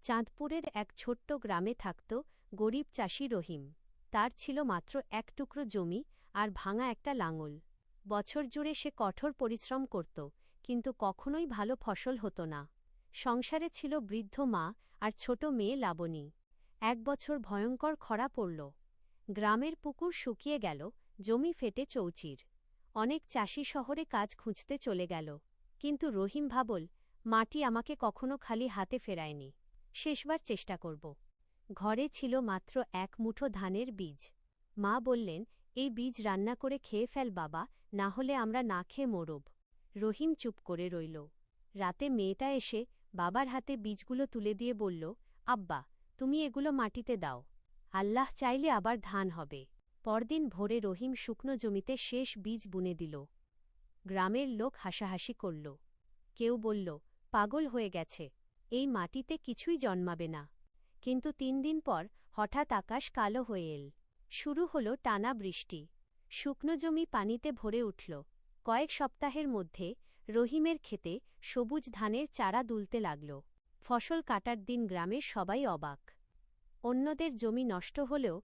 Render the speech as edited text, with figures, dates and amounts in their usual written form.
চাঁদপুরের এক ছোট্ট গ্রামে থাকত গরিব চাষি রহিম। তার ছিল মাত্র এক টুকরো জমি আর ভাঙা একটা লাঙল। বছর জুড়ে সে কঠোর পরিশ্রম করত, কিন্তু কখনোই ভালো ফসল হতো না। সংসারে ছিল বৃদ্ধ মা আর ছোট মেয়ে লাবণী। এক বছর ভয়ঙ্কর খরা পড়ল। গ্রামের পুকুর শুকিয়ে গেল, জমি ফেটে চৌচির। অনেক চাষি শহরে কাজ খুঁজতে চলে গেল, কিন্তু রহিম ভাবল, মাটি আমাকে কখনো খালি হাতে ফেরায়নি। শেষবার চেষ্টা করব। ঘরে ছিল মাত্র এক মুঠো ধানের বীজ। মা বললেন, এই বীজ রান্না করে খেয়ে ফেল বাবা, না হলে আমরা না খেয়ে মরব। রহিম চুপ করে রইল। রাতে মেয়েটা এসে বাবার হাতে বীজগুলো তুলে দিয়ে বলল, আব্বা, তুমি এগুলো মাটিতে দাও। আল্লাহ চাইলে আবার ধান হবে। পরদিন ভোরে রহিম শুকনো জমিতে শেষ বীজ বুনে দিল। গ্রামের লোক হাসাহাসি করল। কেউ বলল, পাগল হয়ে গেছে, এই মাটিতে কিছুই জন্মাবে না। কিন্তু ৩ দিন পর হঠাৎ আকাশ কালো হয়ে এল। শুরু হল টানা বৃষ্টি। শুকনো জমি পানিতে ভরে উঠল। কয়েক সপ্তাহের মধ্যে রহিমের ক্ষেতে সবুজ ধানের চারা দুলতে লাগল। ফসল কাটার দিন গ্রামের সবাই অবাক। অন্যদের জমি নষ্ট হলেও